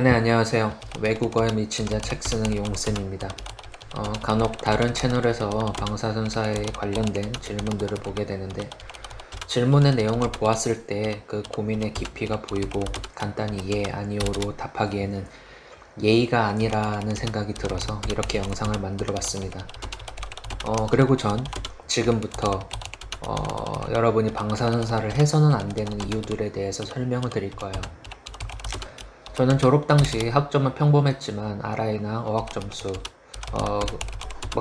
네, 안녕하세요. 외국어에 미친 자 책 쓰는 용쌤입니다. 간혹 다른 채널에서 방사선사에 관련된 질문들을 보게 되는데, 질문의 내용을 보았을 때 그 고민의 깊이가 보이고 간단히 예, 아니오로 답하기에는 예의가 아니라는 생각이 들어서 이렇게 영상을 만들어 봤습니다. 그리고 전 지금부터 여러분이 방사선사를 해서는 안 되는 이유들에 대해서 설명을 드릴 거예요. 저는 졸업 당시 학점은 평범했지만 RI나 어학 점수, 어,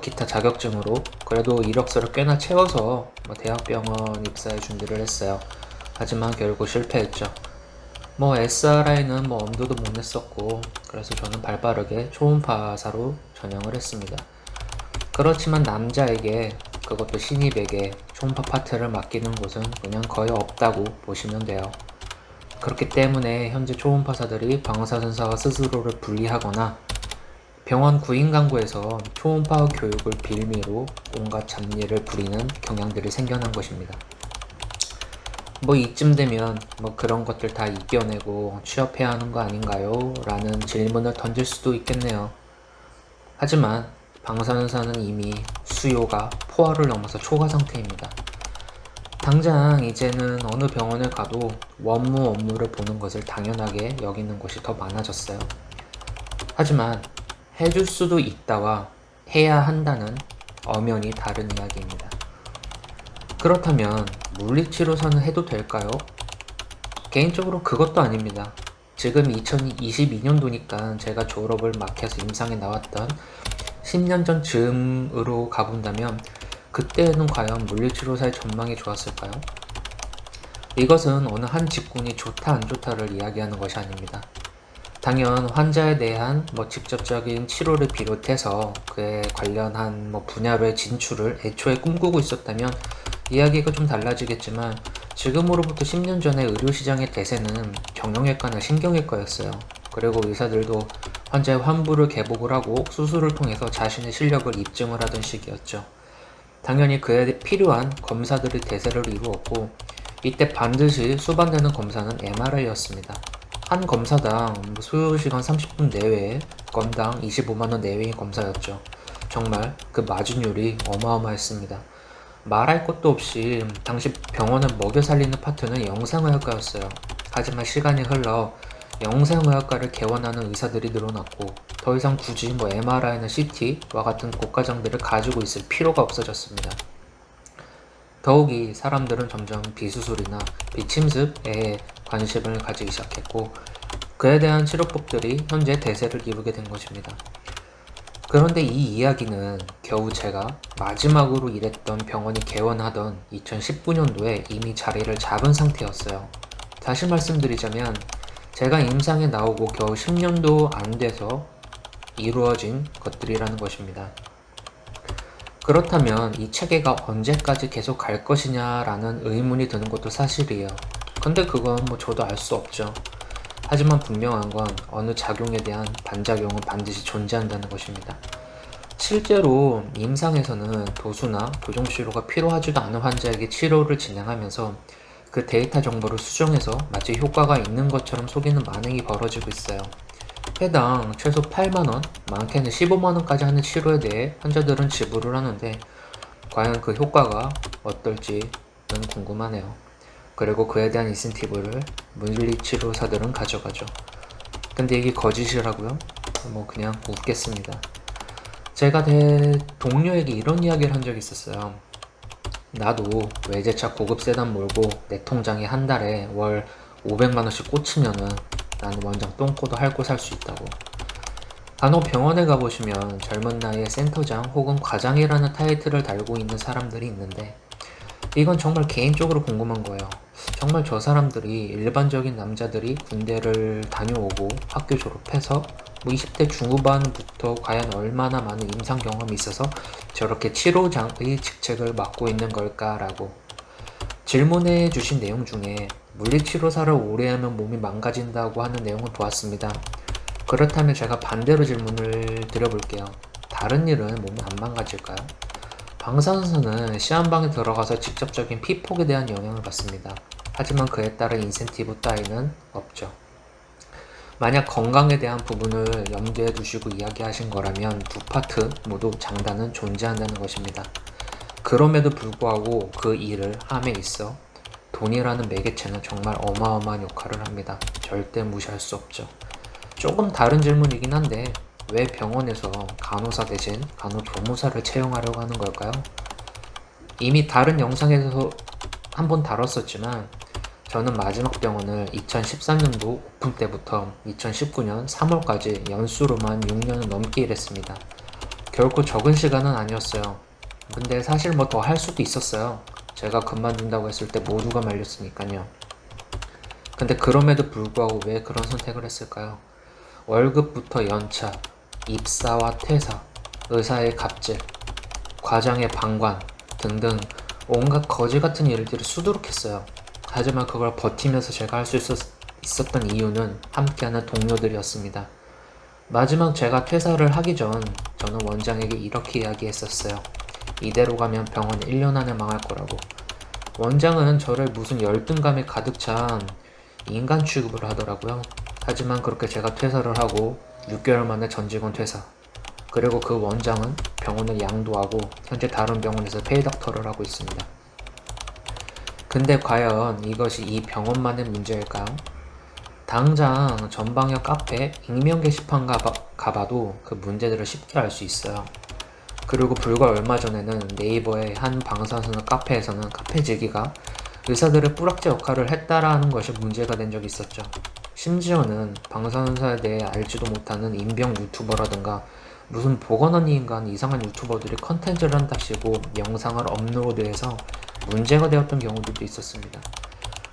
기타 자격증으로 그래도 이력서를 꽤나 채워서 대학병원 입사에 준비를 했어요. 하지만 결국 실패했죠. SRI는 엄두도 못 냈었고, 그래서 저는 발빠르게 초음파사로 전형을 했습니다. 그렇지만 남자에게, 그것도 신입에게 초음파 파트를 맡기는 곳은 그냥 거의 없다고 보시면 돼요. 그렇기 때문에 현재 초음파사들이 방사선사와 스스로를 분리하거나 병원 구인 강구에서 초음파 교육을 빌미로 온갖 잡일을 부리는 경향들이 생겨난 것입니다. 이쯤 되면 그런 것들 다 이겨내고 취업해야 하는 거 아닌가요? 라는 질문을 던질 수도 있겠네요. 하지만 방사선사는 이미 수요가 포화를 넘어서 초과 상태입니다. 당장 이제는 어느 병원에 가도 원무 업무를 보는 것을 당연하게 여기는 곳이 더 많아졌어요. 하지만 해줄 수도 있다와 해야 한다는 엄연히 다른 이야기입니다. 그렇다면 물리치료사는 해도 될까요? 개인적으로 그것도 아닙니다. 지금 2022년도니까 제가 졸업을 막 해서 임상에 나왔던 10년 전 즈음으로 가본다면 그때는 과연 물리치료사의 전망이 좋았을까요? 이것은 어느 한 직군이 좋다 안 좋다를 이야기하는 것이 아닙니다. 당연 환자에 대한 직접적인 치료를 비롯해서 그에 관련한 분야로의 진출을 애초에 꿈꾸고 있었다면 이야기가 좀 달라지겠지만 지금으로부터 10년 전의 의료시장의 대세는 정형외과나 신경외과였어요. 그리고 의사들도 환자의 환부를 개복을 하고 수술을 통해서 자신의 실력을 입증을 하던 시기였죠. 당연히 그에 필요한 검사들이 대세를 이루었고 이때 반드시 수반되는 검사는 MRI였습니다. 한 검사당 소요시간 30분 내외에 건당 25만원 내외의 검사였죠. 정말 그 마진율이 어마어마했습니다. 말할 것도 없이 당시 병원을 먹여 살리는 파트는 영상의학과였어요. 하지만 시간이 흘러 영상의학과를 개원하는 의사들이 늘어났고 더 이상 굳이 MRI나 CT와 같은 고과정들을 가지고 있을 필요가 없어졌습니다. 더욱이 사람들은 점점 비수술이나 비침습에 관심을 가지기 시작했고 그에 대한 치료법들이 현재 대세를 이루게 된 것입니다. 그런데 이 이야기는 겨우 제가 마지막으로 일했던 병원이 개원하던 2019년도에 이미 자리를 잡은 상태였어요. 다시 말씀드리자면 제가 임상에 나오고 겨우 10년도 안 돼서 이루어진 것들이라는 것입니다. 그렇다면 이 체계가 언제까지 계속 갈 것이냐라는 의문이 드는 것도 사실이에요. 근데 그건 저도 알 수 없죠. 하지만 분명한 건 어느 작용에 대한 반작용은 반드시 존재한다는 것입니다. 실제로 임상에서는 도수나 교정치료가 필요하지도 않은 환자에게 치료를 진행하면서 그 데이터 정보를 수정해서 마치 효과가 있는 것처럼 속이는 만행이 벌어지고 있어요. 해당 최소 8만원, 많게는 15만원까지 하는 치료에 대해 환자들은 지불을 하는데 과연 그 효과가 어떨지는 궁금하네요. 그리고 그에 대한 인센티브를 물리치료사들은 가져가죠. 근데 이게 거짓이라고요? 그냥 웃겠습니다. 제가 동료에게 이런 이야기를 한 적이 있었어요. 나도 외제차 고급 세단 몰고 내 통장에 한 달에 월 500만원씩 꽂히면은 나는 원장 똥꼬도 핥고 살 수 있다고. 간혹 병원에 가보시면 젊은 나이에 센터장 혹은 과장이라는 타이틀을 달고 있는 사람들이 있는데 이건 정말 개인적으로 궁금한 거예요. 정말 저 사람들이 일반적인 남자들이 군대를 다녀오고 학교 졸업해서 20대 중후반부터 과연 얼마나 많은 임상 경험이 있어서 저렇게 치료장의 직책을 맡고 있는 걸까라고 질문해 주신 내용 중에 물리치료사를 오래 하면 몸이 망가진다고 하는 내용을 보았습니다. 그렇다면 제가 반대로 질문을 드려볼게요. 다른 일은 몸이 안 망가질까요? 방사선사는 시한방에 들어가서 직접적인 피폭에 대한 영향을 받습니다. 하지만 그에 따른 인센티브 따위는 없죠. 만약 건강에 대한 부분을 염두에 두시고 이야기하신 거라면 두 파트 모두 장단은 존재한다는 것입니다. 그럼에도 불구하고 그 일을 함에 있어 돈이라는 매개체는 정말 어마어마한 역할을 합니다. 절대 무시할 수 없죠. 조금 다른 질문이긴 한데 왜 병원에서 간호사 대신 간호조무사를 채용하려고 하는 걸까요? 이미 다른 영상에서 한번 다뤘었지만 저는 마지막 병원을 2013년도 오픈 때부터 2019년 3월까지 연수로만 6년을 넘게 일했습니다. 결코 적은 시간은 아니었어요. 근데 사실 뭐 더 할 수도 있었어요. 제가 그만둔다고 했을 때 모두가 말렸으니까요. 근데 그럼에도 불구하고 왜 그런 선택을 했을까요? 월급부터 연차, 입사와 퇴사, 의사의 갑질, 과장의 방관 등등 온갖 거지 같은 일들을 수두룩했어요. 하지만 그걸 버티면서 제가 할 수 있었던 이유는 함께하는 동료들이었습니다. 마지막 제가 퇴사를 하기 전 저는 원장에게 이렇게 이야기했었어요. 이대로 가면 병원 1년 안에 망할 거라고. 원장은 저를 무슨 열등감에 가득 찬 인간 취급을 하더라고요. 하지만 그렇게 제가 퇴사를 하고 6개월 만에 전 직원 퇴사. 그리고 그 원장은 병원을 양도하고 현재 다른 병원에서 페이닥터를 하고 있습니다. 근데 과연 이것이 이 병원만의 문제일까요? 당장 전방역 카페 익명 게시판 가봐도 그 문제들을 쉽게 알 수 있어요. 그리고 불과 얼마 전에는 네이버의 한 방사선의 카페에서는 카페지기가 의사들의 뿌락지 역할을 했다라는 것이 문제가 된 적이 있었죠. 심지어는 방사선사에 대해 알지도 못하는 인병 유튜버라든가 무슨 보건원인간 이상한 유튜버들이 컨텐츠를 한답시고 영상을 업로드해서 문제가 되었던 경우들도 있었습니다.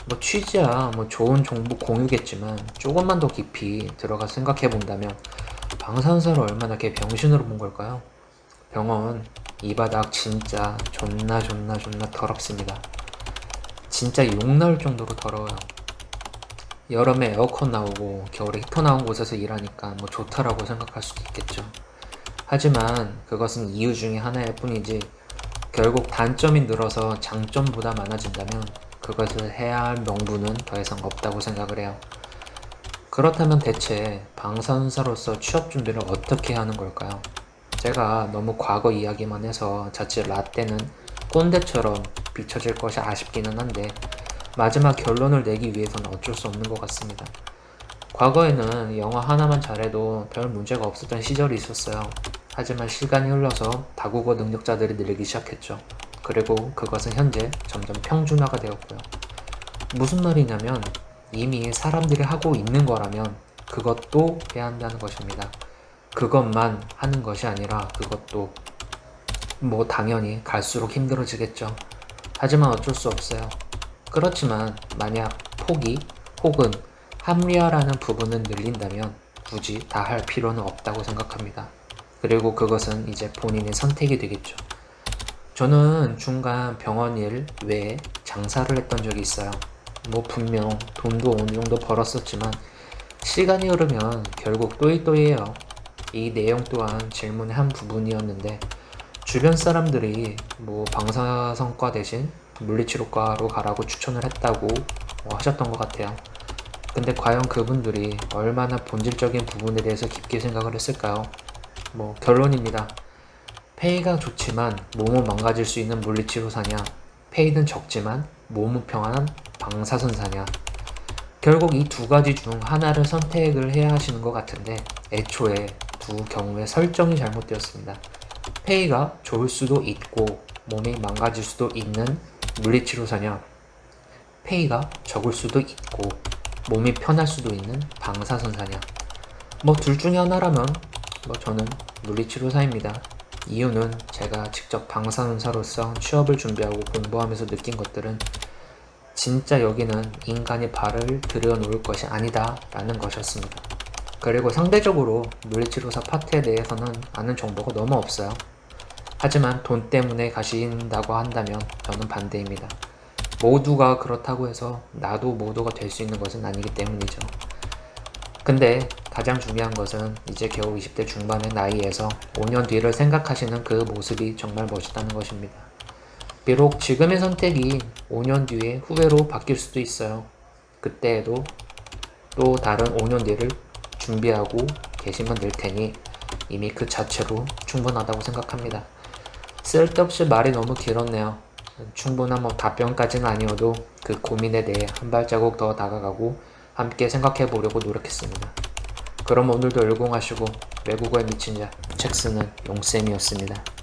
뭐 취지야 뭐 좋은 정보 공유겠지만 조금만 더 깊이 들어가 생각해 본다면 방사선사를 얼마나 걔 병신으로 본 걸까요? 병원 이 바닥 진짜 존나 더럽습니다. 진짜 욕 나올 정도로 더러워요. 여름에 에어컨 나오고 겨울에 히터 나온 곳에서 일하니까 뭐 좋다라고 생각할 수도 있겠죠. 하지만 그것은 이유 중에 하나일 뿐이지 결국 단점이 늘어서 장점보다 많아진다면 그것을 해야 할 명분은 더 이상 없다고 생각을 해요. 그렇다면 대체 방사선사로서 취업 준비를 어떻게 하는 걸까요? 제가 너무 과거 이야기만 해서 자칫 라떼는 꼰대처럼 비춰질 것이 아쉽기는 한데 마지막 결론을 내기 위해서는 어쩔 수 없는 것 같습니다. 과거에는 영어 하나만 잘해도 별 문제가 없었던 시절이 있었어요. 하지만 시간이 흘러서 다국어 능력자들이 늘기 시작했죠. 그리고 그것은 현재 점점 평준화가 되었고요. 무슨 말이냐면 이미 사람들이 하고 있는 거라면 그것도 해야 한다는 것입니다. 그것만 하는 것이 아니라 그것도 뭐 당연히 갈수록 힘들어지겠죠. 하지만 어쩔 수 없어요. 그렇지만 만약 포기 혹은 합리화라는 부분을 늘린다면 굳이 다 할 필요는 없다고 생각합니다. 그리고 그것은 이제 본인의 선택이 되겠죠. 저는 중간 병원 일 외에 장사를 했던 적이 있어요. 뭐 분명 돈도 어느 정도 벌었었지만 시간이 흐르면 결국 또이또이해요. 이 내용 또한 질문의 한 부분이었는데 주변 사람들이 뭐 방사선과 대신 물리치료과로 가라고 추천을 했다고 하셨던 것 같아요. 근데 과연 그분들이 얼마나 본질적인 부분에 대해서 깊게 생각을 했을까요? 뭐 결론입니다. 페이가 좋지만 몸은 망가질 수 있는 물리치료사냐, 페이는 적지만 몸은 평안한 방사선사냐. 결국 이 두 가지 중 하나를 선택을 해야 하시는 것 같은데 애초에 두 경우의 설정이 잘못되었습니다. 페이가 좋을 수도 있고 몸이 망가질 수도 있는 물리치료사냐, 페이가 적을 수도 있고 몸이 편할 수도 있는 방사선사냐. 뭐 둘 중에 하나라면 뭐 저는 물리치료사입니다. 이유는 제가 직접 방사선사로서 취업을 준비하고 공부하면서 느낀 것들은 진짜 여기는 인간이 발을 들여놓을 것이 아니다 라는 것이었습니다. 그리고 상대적으로 물리치료사 파트에 대해서는 아는 정보가 너무 없어요. 하지만 돈 때문에 가신다고 한다면 저는 반대입니다. 모두가 그렇다고 해서 나도 모두가 될 수 있는 것은 아니기 때문이죠. 근데 가장 중요한 것은 이제 겨우 20대 중반의 나이에서 5년 뒤를 생각하시는 그 모습이 정말 멋있다는 것입니다. 비록 지금의 선택이 5년 뒤에 후회로 바뀔 수도 있어요. 그때에도 또 다른 5년 뒤를 준비하고 계시면 될 테니 이미 그 자체로 충분하다고 생각합니다. 쓸데없이 말이 너무 길었네요. 충분한 답변까지는 아니어도 그 고민에 대해 한 발자국 더 다가가고 함께 생각해 보려고 노력했습니다. 그럼 오늘도 열공하시고 외국어에 미친 자 책 쓰는 용쌤이었습니다.